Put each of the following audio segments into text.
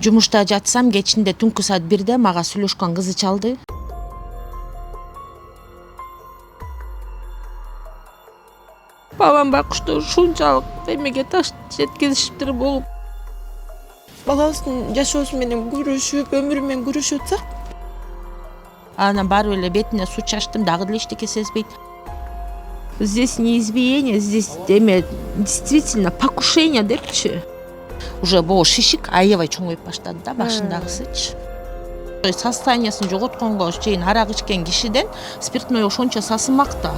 Жумушта жатсам кечинде түнкү саат 1-де мага сүйлөшкөн кызы чалды. Балам байкушту ушунчалык эмеге таш жеткизиштир болуп. Балабыздын жашоосу менен күрөшүп, өмүрү менен күрөшүп атсак, Анан барып эле бетине суу чачтым, дагы деле эчтеке сезбейт. Здесь не избиение, здесь действительно покушение депчи. Уже боо шишик аябай чоңоюп баштады да башындагысычы. Состояниясын жоготконго чейин арак ичкен кишиден спиртной ошончо сасымак да.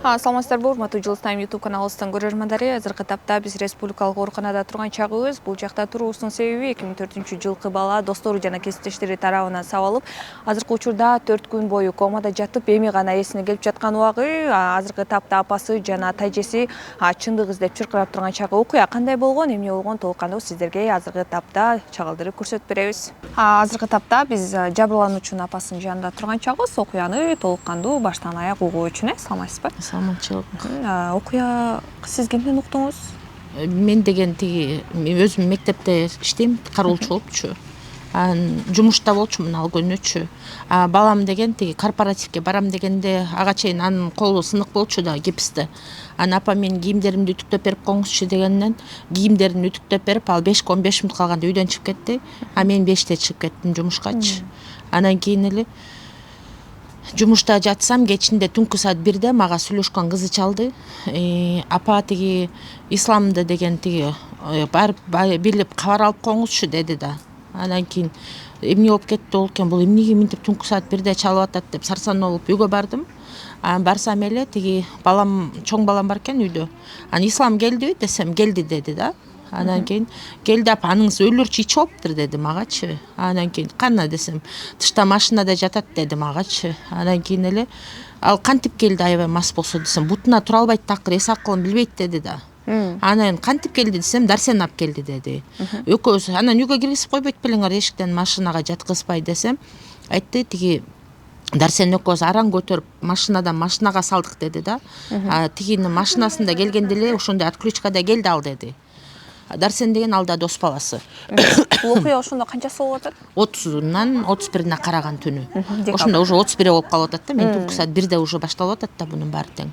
Саламатсыздарбы, урматтуу Жылыс Тайм YouTube каналыбыздын көрөрмандары. Азыркы тапта биз республикалык ооруканада турган чагыбыз. Бул жакта туруусунун себеби 2004-жылкы бала достору жана кесиптештери тарабынан сабалып, азыркы учурда 4 күн бою комада жатып, эми гана эсине келип жаткан убагы. Азыркы тапта апасы жана тажеси чындык издеп чыркырап турган чагы. Окуя кандай болгон, эмне болгон толук кандуу сиздерге азыркы тапта чагылдырып көрсөтүп беребиз. Азыркы тапта биз жабырлануучунун апасынын жанында турган чагыбыз. Окуяны толук кандуу баштан аяк угуу үчүн, саламатсызбы? Саламатчылык. Окуя сиз кимден уктуңуз? Мен деген тиги өзүм мектепте иштейм, кароолчу болупчу. Жумушта болчумун ал күнүчү. Балам деген тиги корпоративке барам дегенде ага чейин анын колу сынык болчу да, гипсте. Апа менин кийимдеримди үтүктөп берип коюңузчу дегенден кийимдерин үтүктөп берип, ал 5-15 мүнөт калганда үйдөн чыгып кетти. Мен 5-те чыгып кеттим жумушкачы. Анан кийин эле жумушта жатсам кечинде түнкү саат 1-де мага сүйлөшкөн кызы чалды. Апа тиги исламды деген тиги барып билип кабар алып коюңузчу деди да. Анан кийин эмне болуп кетти ол экен, бул эмнеге мынтип түнкү саат 1-де чалып атат деп сарсанаа болуп үйгө бардым. Барсам эле тиги балам, чоң балам бар экен үйдө. Ислам келдиби десем, келди деди да. Анан кийин келди, апа аныңыз өлүрчү ичип алыптыр деди магачы. Анан кийин кана десем, тышта машинада жатат деди магачы. Анан кийин эле ал кантип келди аябай мас болсо десем, бутуна тура албайт такыр, эс акылын билбейт деди да. Анан кантип келди десем, Дарсен алып келди деди. Экөөбүз анан үйгө киргизип койбойт белеңер, эшиктен машинага жаткызбай десем, айтты тиги Дарсен экөөбүз араң көтөрүп машинадан машинага салдык деди да. Тигинин машинасында келгенде эле ошондой отключкада келди ал деди. Дарсен деген алда дос баласы. Бул окуя ошондо канчасы болуп атат? 30-нан 31-ине караган түнү. Ошондо уже 31 болуп калып атат да. Мен түнкү саат 1-де уже башталып атат да бунун баары тең.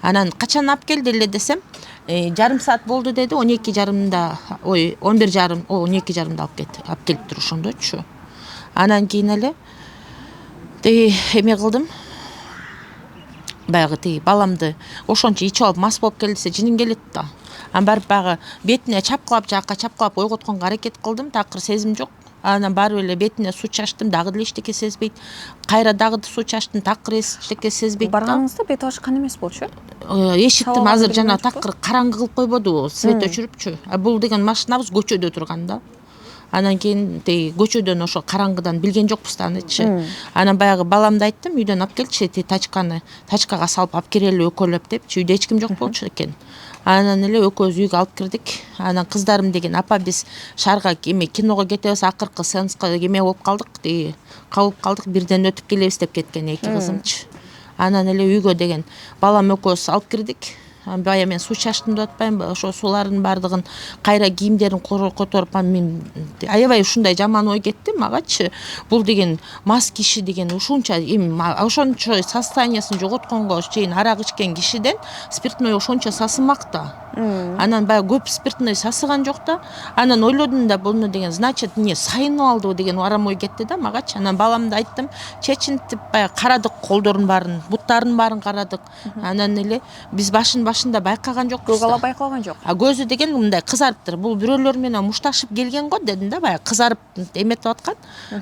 Анан качан алып келди эле десем, жарым саат болду деди. 12:30-да, 11:30, 12:30-да алып келиптир ошондочу. Анан кийин эле эме кылдым. Баягы тиги баламды ошончо ичип алып мас болуп келди десе жиним келет да. Барып баягы бетине чапкылап, жакка чапкылап ойготконго аракет кылдым, такыр сезим жок. Анан барып эле бетине суу чачтым, дагы деле эчтеке сезбейт. Кайра дагы суу чачтым, такыр эчтеке сезбейт. Барганыңызда бети ашыккан эмес болчу? Эшиктим азыр жана такыр караңгы кылып койбодубу, свет өчүрүпчү. Бул деген машинабыз көчөдө турган да. Анан кийин тиги көчөдөн ошо караңгыдан билген жокпуз да анычы. Анан баягы баламды айттым, үйдөн алып келчи, тачкага салып алып келели өкөлөп депчи. Үйдө эч ким жок болчу экен. Анан эле экөөбүз үйгө алып кирдик. Анан кыздарым деген, апа биз шаарга киного кетебиз, акыркы сеанска эме болуп калдык, тиги кабылып калдык, бирден өтүп келебиз деп кеткен эки кызымчы. Анан эле үйгө деген балам экөөбүз алып кирдик. Бая мен суу чачтым деп атпаймынбы, ошо суулардын баардыгын кайра кийимдерин которуп, мен аябай ушундай жаман ой кетти магачы. Бул деген мас киши деген ушунча ошончо состояниясын жоготконго чейин арак ичкен кишиден спиртной ошончо сасымак да. Анан баягы көп спиртной сасыган жок да. Анан ойлодум да, буну деген значит эмне сайынып алдыбы деген арам ой кетти да магачы. Анан баламды айттым, чечинтип баягы карадык, колдорун баарын, буттарын баарын карадык. Анан эле биз башында байкаган жокпуз. Көз ала байкалган жок. Көзү деген мындай кызарыптыр. Бул бирөөлөр менен мушташып келген го дедим да, баягы кызарып эметип аткан.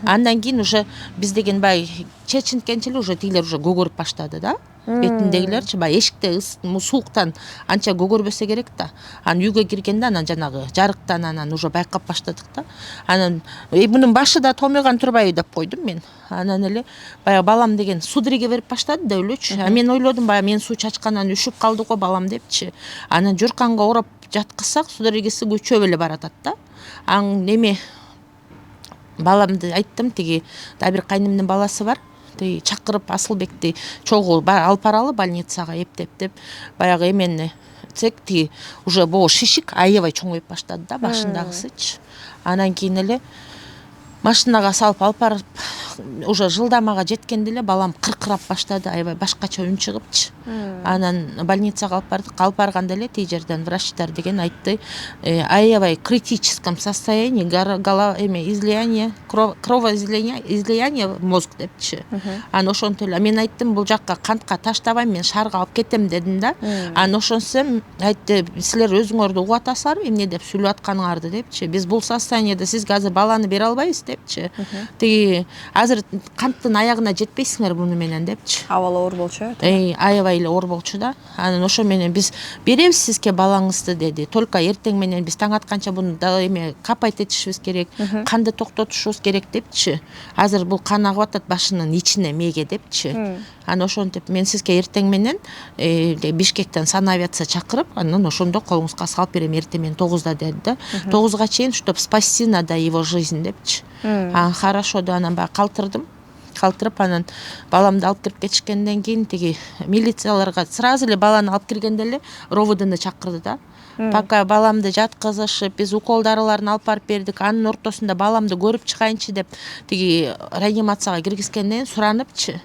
Андан кийин уже биз деген баягы чечинткенче эле уже тигилер уже көгөрүп баштады да. Бетиндегилерчи баягы эшикте сууктан анча көгөрбөсө керек да. Анан үйгө киргенде анан жанагы жарыктан анан уже байкап баштадык да. Анан мунун башы да томойгон турбайбы деп койдум мен. Анан эле баягы балам деген судориге берип баштады да өлөчү. Мен ойлодум баягы мен суу чачкандан үшүп калды го балам депчи. Анан журканга ороп жаткызсак судоригиси күчөп эле баратат да. Эме баламды айттым, тиги да бир кайнымдын баласы бар. Чакырып Асылбекти чогуу алып баралы больницага эптеп деп баягы эмени тиги уже боо шишик аябай чоңоюп баштады да башындагысычы. Анан кийин эле машинага салып алып барып уже жылдамага жеткенде эле балам кыркырап баштады, аябай башкача үн чыгыпчы. Анан больницага алып бардык. Алып барганда эле тиги жерден врачтар деген айтты, аябай критическом состоянии, излияние, кровоизлияние в мозг депчи. Анан ошентип эле мен айттым, бул жакка кантка таштабайм, мен шаарга алып кетем дедим да. Анан ошонсем айтты, силер өзүңөрдү угуп атасыңарбы эмне деп сүйлөп атканыңарды депчи. Биз бул состояниеде сизге азыр баланы бере албайбыз депчи. Тиги азыр канттын аягына жетпейсиңер буну менен депчи. Абалы оор болчу. Аябай эле оор болчу да. Анан ошо менен биз беребиз сизге балаңызды деди. Только эртең менен биз таң атканча буну эме капайт этишибиз керек, канды токтотушубуз керек депчи. Азыр бул кан агып атат башынын ичине мээге депчи. Анан ошентип мен сизге эртең менен Бишкектен санавиация чакырып, анан ошондо колуңузга салып берем эртең менен 9-да деди да. 9-га чейин, чтоб спасти надо его жизнь депчи. Хорошо да, анан баягы калтырып анан баламды алып кирип кетишкенден кийин тиги милицияларга сразу эле баланы алып киргенде эле ровдны чакырды да. Пока баламды жаткызышып, биз укол дарыларын алып барып бердик. Анын ортосунда баламды көрүп чыгайынчы деп тиги реанимацияга киргизгенден сураныпчы.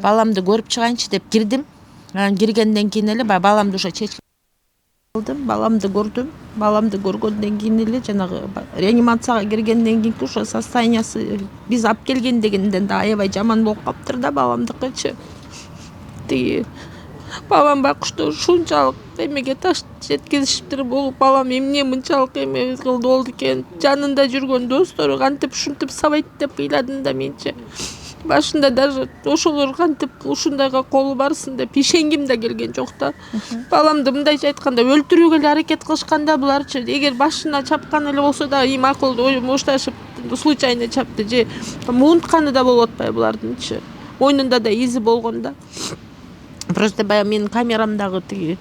Баламды көрүп чыгайынчы деп кирдим. Анан киргенден кийин эле баламды уже чечип алдым, баламды көрдүм. Баламды көргөндөн кийин эле жанагы реанимацияга киргенден кийинки ошо состояниясы биз алып келгендегинден да аябай жаман болуп калыптыр да баламдыкычы. Тиги балам байкушту ушунчалык эмеге таш жеткизишиптир, бул балам эмне мынчалык эме кылды болду экен. Жанында жүргөн достору кантип ушинтип сабайт деп ыйладым да менчи. Башында даже ошолор кантип ушундайга колу барсын деп ишенгим да келген жок да. Баламды мындайча айтканда өлтүрүүгө эле аракет кылышканда буларчы. Эгер башына чапкан эле болсо да им акылды мошташып случайно чапты же муунтканы да болуп атпайбы булардынчы. Мойнунда да изи болгон да. Просто баягы менин камерамдагы тиги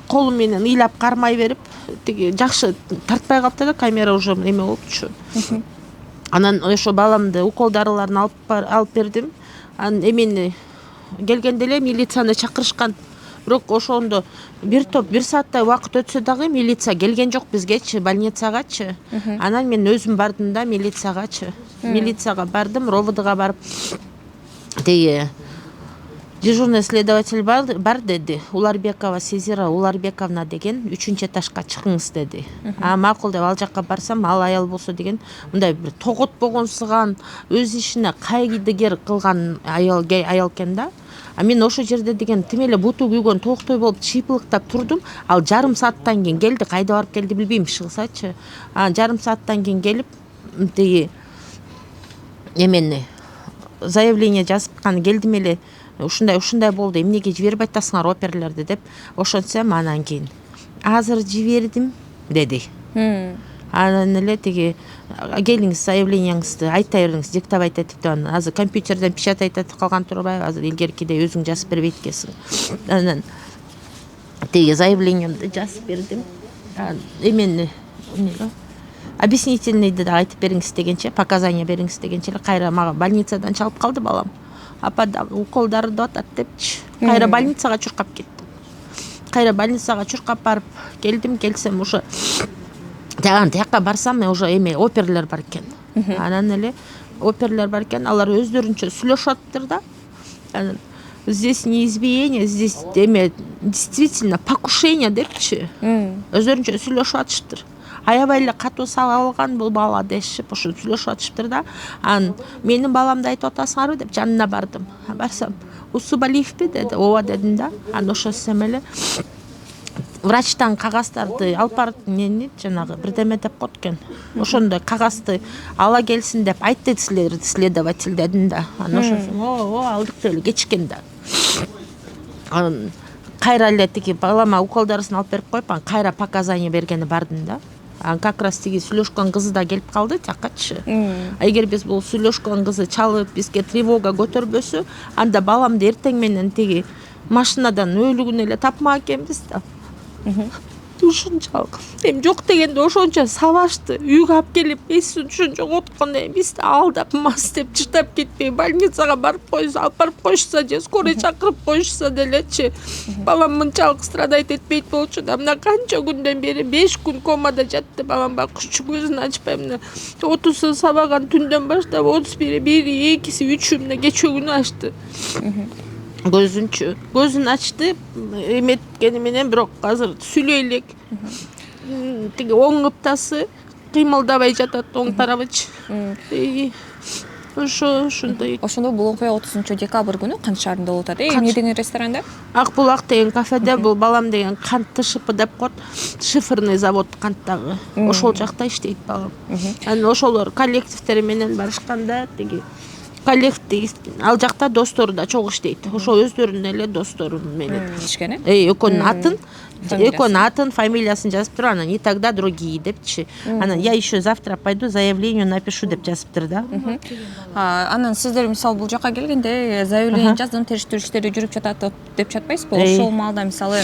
колум менен ыйлап кармай берип, тиги жакшы тартпай калыпты да, камера уже эме болупчу. Анан ошо баламды укол дарыларын алып бердим. Анан эмени келгенде эле милицияны чакырышкан. Бирок ошондо бир сааттай убакыт өтсө дагы милиция келген жок бизгечи, больницагачы. Анан мен өзүм бардым да милициягачы. Милицияга бардым, ровдга барып тиги дежурный следователь бар деди. Уларбекова Сезира Уларбековна деген 3-чү этажга чыгыңыз деди. Макул деп ал жакка барсам, ал аял болсо деген мындай бир тогот болгонсуган, өз ишине кайдыгер кылган аял экен да. Мен ошо жерде деген тим эле буту күйгөн тооктой болуп чыйпылыктап турдум. Ал жарым сааттан кийин келди, кайда барып келди билбейм, чыгсачы. Жарым сааттан кийин келип тиги эмени заявление жазып келдим эле. Ушундай болду, эмнеге жиберип атасыңар оперлерди деп ошентсем, анан кийин азыр жибердим деди. Анан эле тиги келиңиз заявлениеңизди айта бериңиз, диктовать этип деп, азыр компьютерден печатать этип калган турбайбы, азыр илгеркидей өзүң жазып бербейт экенсиң. Анан тиги заявлениемди жазып бердим. Эмени объяснительныйды да айтып бериңиз дегенче, показания бериңиз дегенче эле кайра мага больницадан чалып калды балам. Апа дагы уколдары да атат депчи. Кайра больницага чуркап кеттим. Кайра больницага чуркап барып келсем уже тияка барсам, уже эме оперлер бар экен. Анан эле оперлер бар экен, алар өздөрүнчө сүйлөшүп атыптыр да. Анан здесь не избиение, здесь эме действительно покушение депчи. Өздөрүнчө сүйлөшүп атышыптыр. Аябай эле катуу салган бул бала дешип, ошо сүйлөшүп атышыптыр да. Анан менин баламды айтып атасыңарбы деп жанына бардым. Барсам, Усубалиевпи деди. Ооба дедим да. Анан ошосем эле врачтан кагаздарды алып барып, жанагы бирдеме деп коет экен. Ошондой кагазды ала келсин деп айтты следователь дедим да. Анан ошосем, алдык деп эле кечкен да. Анан кайра эле тиги балама уколдарын алып берип коюп, анан кайра показания бергени бардым да. Как раз тиги сүйлөшкөн кызы да келип калды тиякачы. Эгер биз бул сүйлөшкөн кызы чалып, бизге тревога көтөрбөсө, анда баламды эртең менен тиги машинадан өлүгүн эле тапмак экенбиз да. ушунчалык эми жок дегенде ошончо сабашты үйгө алып келип эсин түшүн жоготкондо бизди алдап мас деп чыштап кетпей больницага барып койсо, алып барып коюшса же скорый чакырып коюшса делечи, балам мынчалык страдать этпейт болчу да, мына канча күндөн бери 5 күн комада жатты балам, байкуччу көзүн ачпай, мына 30 сабаган түндөн баштап 31, 1, 2, 3 мына кечээ күнү ачты көзүн ачты эметкени менен, бирок азыр сүйлөй элек. Тиги оң ыптасы кыймылдабай жатат, оң тарабычы. Ошондой. Ошондо бул окуя 30 декабрь күнү Кант шаарында болуп атат. Эмне деген ресторанда? Ак булак деген кафеде. Бул балам деген кант ТШП деп коет. Шифрный завод канттагы. Ошол жакта иштейт балам. Анан ошолор коллективдери менен барышканда тиги коллектив ал жакта достору да чогуу иштейт. Ошо өздөрүнүн эле достору менен Ишкени? Экөөнүн атын, фамилиясын жазып туруп, анан и тогда другие депчи. Анан я еще завтра пойду заявление напишу деп жазыптыр да. Анан сиздер мисалы бул жака келгенде заявление жаздым, териштирүү иштери жүрүп жатат деп жатпайсызбы? Ошол маалда мисалы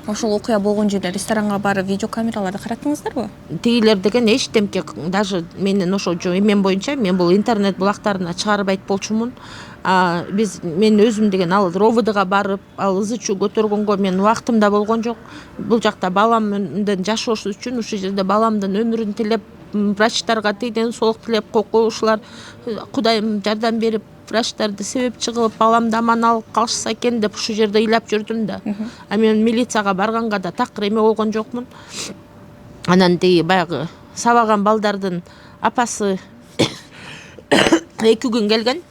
ошол окуя болгон жерде ресторанга барып видео камераларды караттыңыздарбы? Тигилер деген эчтемке, даже менен ошо эмен боюнча мен бул интернет булактарына чыгарып айтып болчумун. Мен өзүм деген ал ровдга барып, ал ызы чуу көтөргөнгө мен убактым да болгон жок. Бул жакта баламдын жашоосу үчүн ушул жерде баламдын өмүрүн тилеп, врачтарга тийден соолук тилеп, ушулар Кудайым жардам берип, врачтарды себепчи кылып, баламды аман алып калышса экен деп ушул жерде ыйлап жүрдүм да. Мен милицияга барганга да такыр эме болгон жокмун. Анан тиги баягы сабаган балдардын апасы 2 күн келген.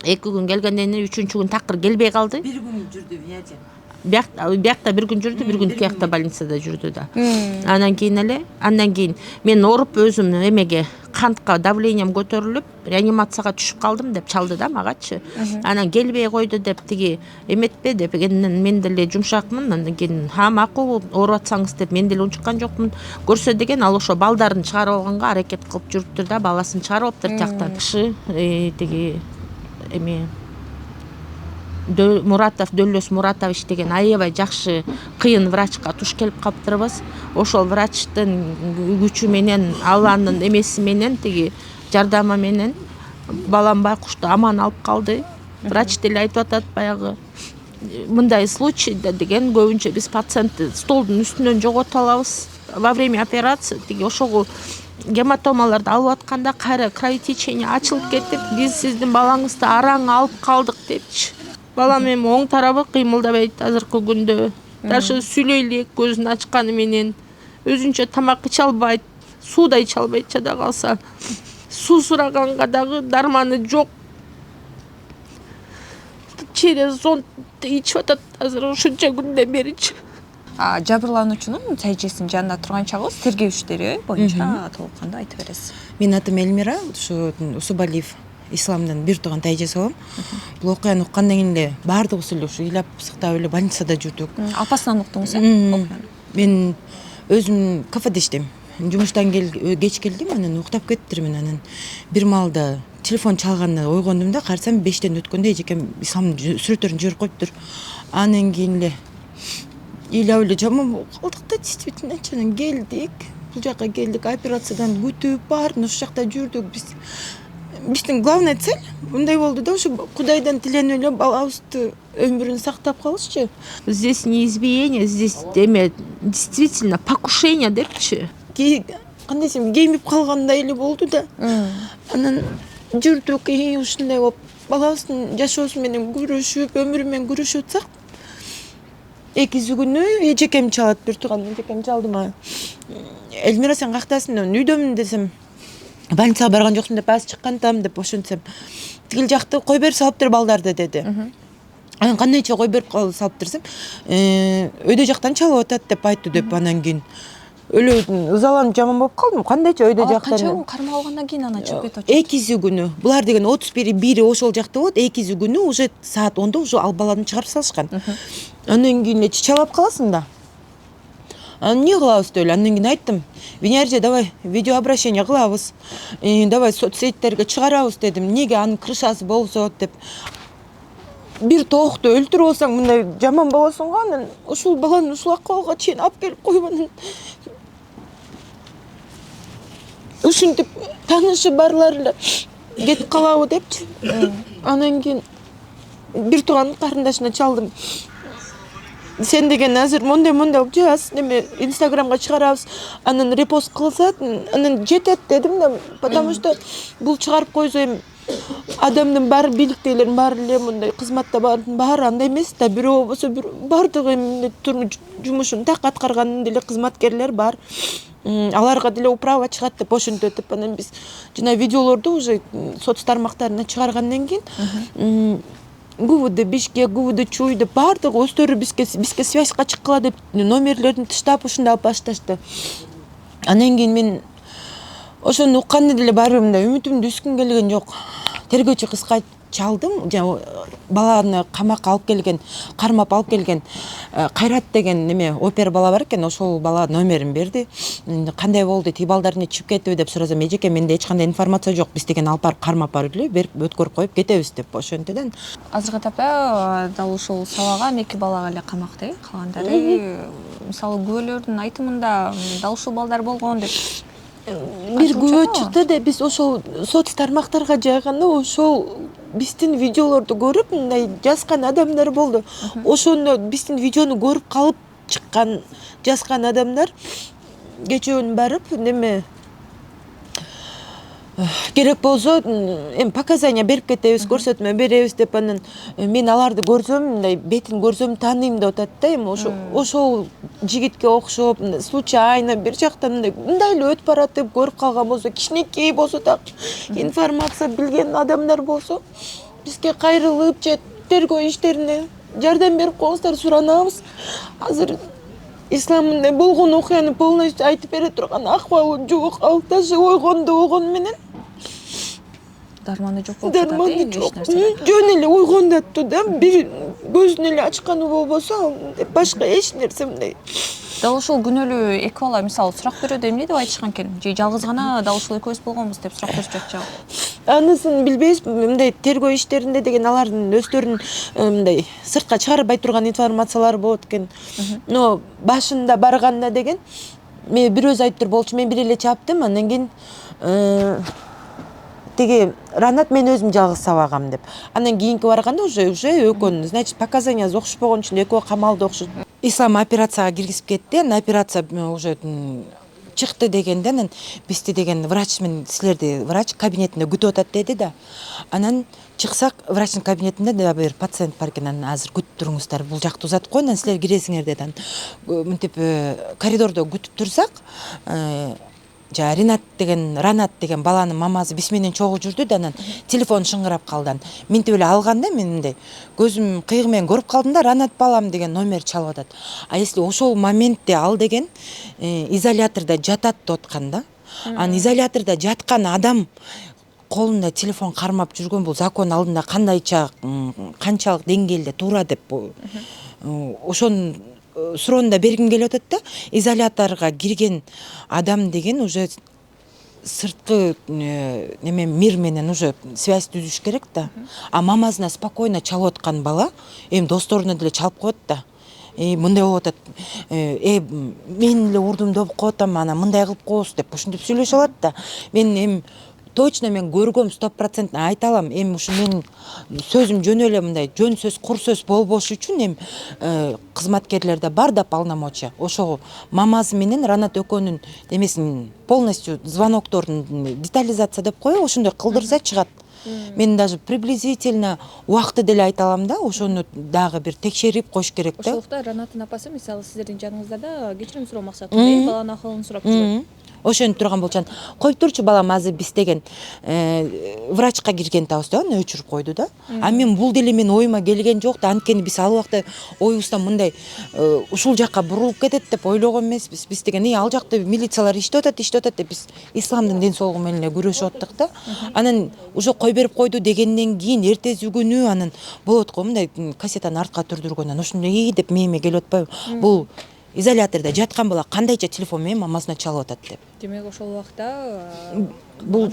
2 күн келгенден кийин 3-чү күн такыр келбей калды. 1 күн жүрдү Виажа. Биякта 1 күн жүрдү, 1 күн тиякта больницада жүрдү да. Андан кийин мен оруп өзүм эмеге кантка давлением көтөрүлүп, реанимацияга түшүп калдым деп чалды да магачы. Анан келбей койду деп тиги эметпе деп, мен деле жумшакмын. Андан кийин макул ооруп атсаңыз деп мен деле унчуккан жокмун. Көрсө деген ал ошо балдарын чыгарып алганга аракет кылып жүрүптүр да, баласын чыгарып алыптыр тияктан. Тиги эме Дөлөс Муратович деген аябай жакшы кыйын врачка туш келип калыптырбыз. Ошол врачтын күчү менен, Алланын эмеси менен, тиги жардамы менен балам байкушту аман алып калды. Врач деле айтып атат баягы мындай случайда деген көбүнчө биз пациентти столдун үстүнөн жоготуп алабыз. Во время операции тиги ошого гематомаларды алып атканда кайра кровотечение ачылып кетип, биз сиздин балаңызды араң алып калдык депчи. Балам эми оң тарабы кыймылдабайт азыркы күндө. Даже сүйлөй элек көзүн ачканы менен, өзүнчө тамак иче албайт, суу да иче албайт жада калса. Суу сураганга дагы дарманы жок. Через зонт ичип атат азыр ушунча күндөн беричи. Жабырлануучунун тажесинин жанында турган чагыбыз тергөө иштери боюнча толук кандай айтып бересиз? Менин атым Элмира, ушу Усубалиев Исламдын бир тууган тайжеси болом. Бул окуяны уккандан кийин эле баардыгыбыз эле ушу ыйлап сыктап эле больницада жүрдүк. Апасынан уктуңуз э? Мен өзүм кафеде иштейм. Жумуштан кеч келдим, анан уктап кеттирмин. Анан бир маалда телефон чалганына ойгондум да, карасам 5тен өткөндө эжекем Исламдын сүрөттөрүн жиберип коюптур. Анан кийин эле ыйлап эле жаман болуп калдык да, действительно анан келдик. Бул жака келдик, операциядан күтүп баарын ошол жакта жүрдүк. Биздин главная цель мындай болду да, ушу Кудайдан тиленип эле балабызды өмүрүн сактап калышчы. Здесь не избиение, здесь действительно покушение депчи. Кандай десем, кемип калгандай эле болду да. Анан жүрдүк, ушундай болуп балабыздын жашоосу менен күрөшүп, өмүрү менен күрөшүп атсак, 2 күнү эжекем чалат, бир тууган эжекем чалды мага. Элмира, сен кактасың? Үйдөмүн десем, больницага барган жоксуң деп, аз чыккантам деп ошентсем, тигил жакты кой берип салыптыр балдарды деди. Анан кандайча кой берип салып десем, өйдө жактан чалып атат деп айтты деп. Анан кийин өлөдүн ызаланып жаман болуп калдым. Кандайча өйдө жактан. Канча күн кармап алгандан кийин анан чыгып кетип 2 күнү. Булар деген 31-1 ошол жакта болот. 2 күнү уже саат 10-да уже ал баланы чыгарып салышкан. Андан кийин эле чалап каласың да. Анан эмне кылабыз деп эле. Андан кийин айттым, Венерже, давай видеообращение кылабыз. Давай соцсеттерге чыгарабыз дедим. Неге анын крышасы болсо деп. бир тоокто өлтүрүп алсаң мындай жаман болосуң го. Анан ушул баланы ушул акыбалга чейин алып келип коюп анан ушинтип таанышы барлар эле кетип калабы депчи. Анан кийин бир тууган карындашына чалдым. Сен деген азыр мондай кылып жаз, неме Инстаграмга чыгарабыз, анан репост кылсат, анан жетет дедим да, потому что бул чыгарып койсо эми адамдын баары, бийликтегилердин баары эле мындай кызматта баары андай эмес да, бирөө болсо баардыгы эми жумушун так аткарган деле кызматкерлер бар. Аларга деле управа чыгат деп ошентип, анан биз жана видеолорду уже соц тармактарына чыгаргандан кийин ГУВД Бишкек, ГУВД Чуй деп баардыгы өздөрү бизге связьга чыккыла деп номерлерин таштап ушундай алып башташты. Анан кийин мен ошону укканда деле баары мындай үмүтүмдү үзгүм келген жок. Тергөөчү кызга чалдым, баланы камакка алып келген, кармап алып келген Кайрат деген неме опер бала бар экен, ошол бала номерин берди. Кандай болду, тиги балдарын чыгып кетиби деп сурасам, эжеке менде эч кандай информация жок, биз деген алып барып кармап барып эле, берип өткөрүп коюп кетебиз деп ошентеден. Азыркы тапта дал ушул сабаган 2 балага эле камакта, калгандары мисалы күбөлөрдүн айтымында дал ушул балдар болгон деп Бир күбө чыкты да, биз ошол соц тармактарга жайганда ошол биздин видеолорду көрүп мындай жазган адамдар болду. Ошону биздин видеону көрүп калып чыккан жазган адамдар кечөөнү барып неме керек болсо эми показания берип кетебиз, көрсөтмө беребиз деп, анан мен аларды көрсөм, мындай бетин көрсөм тааныйм деп атат да, эми ошол жигитке окшоп случайно бир жактан мындай эле өтүп барат деп көрүп калган болсо, кичинекей болсо так информация билген адамдар болсо бизге кайрылып же тергөө иштерине жардам берип коюңуздар, суранабыз. Азыр ислам мындай болгон окуяны полностью айтып бере турган акыбалы жок, ал даже ойгондо менен дарманы жок болуп атат. дарманы жок, жөн эле ойгондо аттуу да, бир көзүн эле ачканы болбосо башка эч нерсе мындай. Дал ушул күнөөлүү 2 бала мисалы сурак берүүдө эмне деп айтышкан экен? Же жалгыз гана дал ушул экөөбүз болгонбуз деп сурак берип жатчыбы? Анысын билбейбиз, мындай тергөө иштеринде деген алардын өздөрүнүн мындай сыртка чыгарбай турган информациялары болот экен. Но башында барганда деген мен бир өзү айтыптыр болчу, мен бир эле чаптым, андан кийин тиги Ранат мен өзүм жалгыз сабагам деп. Андан кийинки барганда уже экөөнүн, значит, показания окшошпогон үчүн экөө камалды окшош. Ислам операцияга киргизип кетти. Операция уже чыкты дегенде, анан бизди деген врач менен силерди врач кабинетинде күтүп атат деди да. Анан чыксак, врачтын кабинетинде да бир пациент бар экен, анан азыр күтүп туруңуздар, бул жакты узатып коеюн, анан силер киресиңер деди. Мынтип коридордо күтүп турсак, Ранат деген баланын мамасы биз менен чогуу жүрдү да, анан телефон шыңгырап калды. Минтип эле алганда мен мындай көзүм кыйгы менен көрүп калдым да, Ранат балам деген номер чалып атат. А если ошол моментте ал деген изолятордо жатат деп аткан да. Анан изолятордо жаткан адам колунда телефон кармап жүргөн, бул закон алдында канчалык деңгээлде туура деп ошонун суроону да бергим келип атат да. Изоляторго кирген адам деген уже сырткы мир менен уже связь түзүш керек да. А мамасына спокойно чалып аткан бала эми досторуна деле чалып коет да. Мындай болуп атат. Мен эле урдум деп коет, анан мындай кылып коебуз деп ушинтип сүйлөшүп алат да. Мен эми точно мен көргөм 100% айта алам. Эми ушу менин сөзүм жөн эле мындай жөн сөз, кур сөз болбош үчүн эми кызматкерлерде бар да полномочия. Ошого мамасы менен Ранат экөөнүн демесин полностью звонокторун детализация деп коебу, ошондой кылдырса чыгат. Мен даже приблизительно убакты деле айта алам да, ошону дагы бир текшерип коюш керек да. Ошолукта Ранаттын апасы мисалы сиздердин жаныңыздарда кечирим суроо максатында баланын акылын сурап жүрөт. Ошентип турган болчу. Коюп турчу балам, азыр биз деген врачка кирген табыз да, өчүрүп койду да. А мен бул деле мен оюма келген жок да, анткени биз ал убакта оюбуздан мындай ушул жакка бурулуп кетет деп ойлогон эмеспиз. Биз деген ал жакта милициялар иштеп атат деп биз исламдын ден соолугу менен эле күрөшүп аттык да. Анан уже кой берип койду дегенден кийин эртеси күнү анан болот го мындай кассетаны артка түрдүргөндөн ошондой деп мээме келип атпайбы. Бул изолятордо жаткан бала кандайча телефон менен мамасына чалып атат деп. Демек ошол убакта бул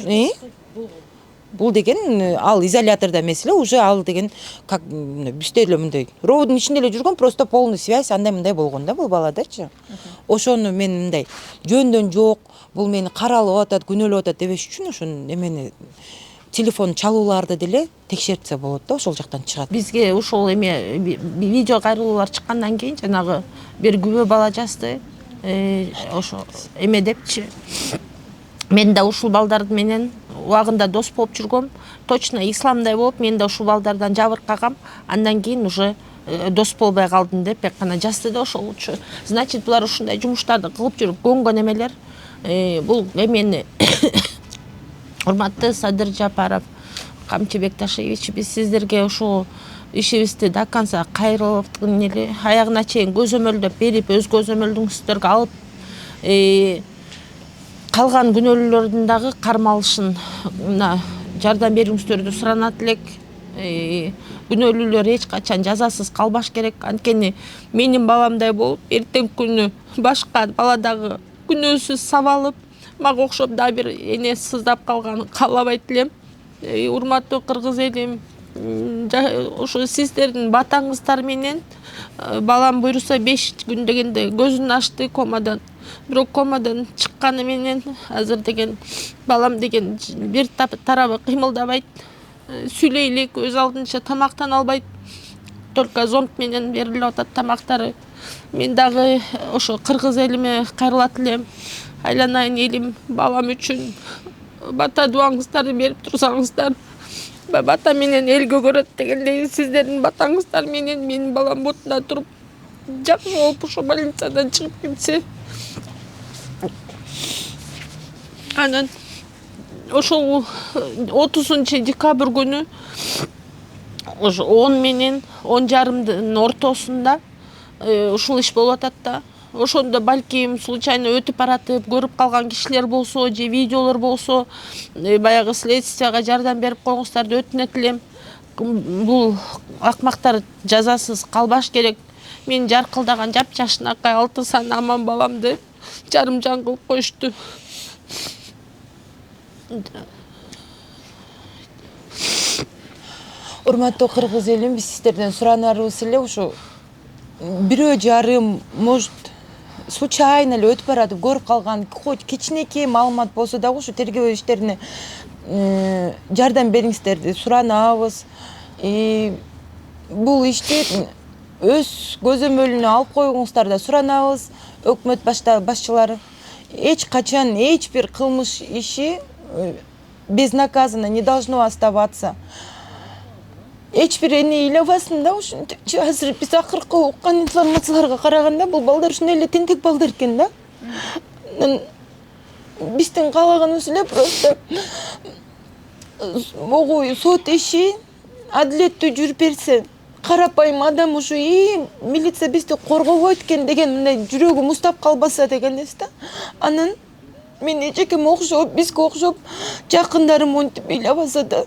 бул деген ал изолятордо эмес эле, уже ал деген как бизде эле мындай ровдун ичинде эле жүргөн, просто полный связь андай мындай болгон да бул баладачы. Ошону мен мындай жөндөн жок, бул мени каралып атат, күнөөлөп атат дебеш үчүн ошо эмени телефон чалууларды деле текшертсе болот да, ошол жактан чыгат. Бизге ушул эме видео кайрылуулар чыккандан кийин жанагы бир күбө бала жазды. Ошо эме депчи. Мен да ушул балдар менен убагында дос болуп жүргөм. Точно исламдай болуп, мен да ушул балдардан жабыркагам. Андан кийин уже дос болбой калдым деп бек гана жазды да ошолчу. Значит, булар ушундай жумуштарды кылып жүрүп көнгөн эмелер. Бул эмени урматтуу Садыр Жапаров, Камчы Бекташевич, биз сиздерге ушул ишибизди до конца кайрылыптын эле аягына чейин көзөмөлдөп берип, өз көзөмөлдүңүздөргө алып, калган күнөөлөрдүн дагы кармалышын жардам берүүңүздөрдү суранат элек. Күнөөлүүлөр эч качан жазасыз калбаш керек. Анткени менин баламдай болуп, эртең күнү башка бала дагы күнөөсүз сабалып, мага окшоп дагы бир эне сыздап калганын каалабайт элем. Урматтуу кыргыз элим, ошо сиздердин батаңыздар менен балам буйруса 5 күн дегенде көзүн ачты комадан. Бирок комадан чыкканы менен азыр деген балам деген бир тарабы кыймылдабайт, сүйлөйлүк, өз алдынча тамактана албайт. Только зонт менен берилип атат тамактары. Мен дагы ошо кыргыз элиме кайрылат элем. Айланайын элим, балам үчүн бата дуаңыздарды берип турсаңыздар. Бата менен эл көгөрөт дегендей, сиздердин батаңыздар менен менин балам бутунда туруп, жакшы болуп ошо больницадан чыгып кетсе. Анан ошол 30 декабрь күнү ошо 10 менен 10:30 ортосунда ушул иш болуп атат да. Ошондо балким случайно өтүп баратып көрүп калган кишилер болсо, же видеолор болсо, баягы следствияга жардам берип коюңуздарды өтүнөт элем. Бул акмактар жазасыз калбаш керек. Мен жаркылдаган жапжашынакай 6 саны аман баламды жарым жан кылып коюшту. Урматтуу кыргыз элим, биз сиздерден суранарыбыз эле ушу бирөө жарым, может, случайно эле өтүп баратып көрүп калган хоть кичинекей маалымат болсо дагы ушу тергөө иштерине жардам бериңиздерди суранабыз. Бул ишти өз көзөмөлүнө алып коюңуздар да суранабыз. Өкмөт башчылары эч качан эч бир кылмыш иши безнаказанно не должно оставаться. Эч бир эне ыйлабасын да, ушинтип азыр биз акыркы уккан информацияларга караганда бул балдар ушундай эле тентек балдар экен да. Биздин каалаганыбыз эле просто могу сот иши адилеттүү жүрүп берсе, карапайым адам ушу милиция бизди коргобойт экен деген мындай жүрөгү муздап калбаса дегенбиз да. Анан мен эчекеме окшоп, бизге окшоп жакындарым монтип ыйлабаса да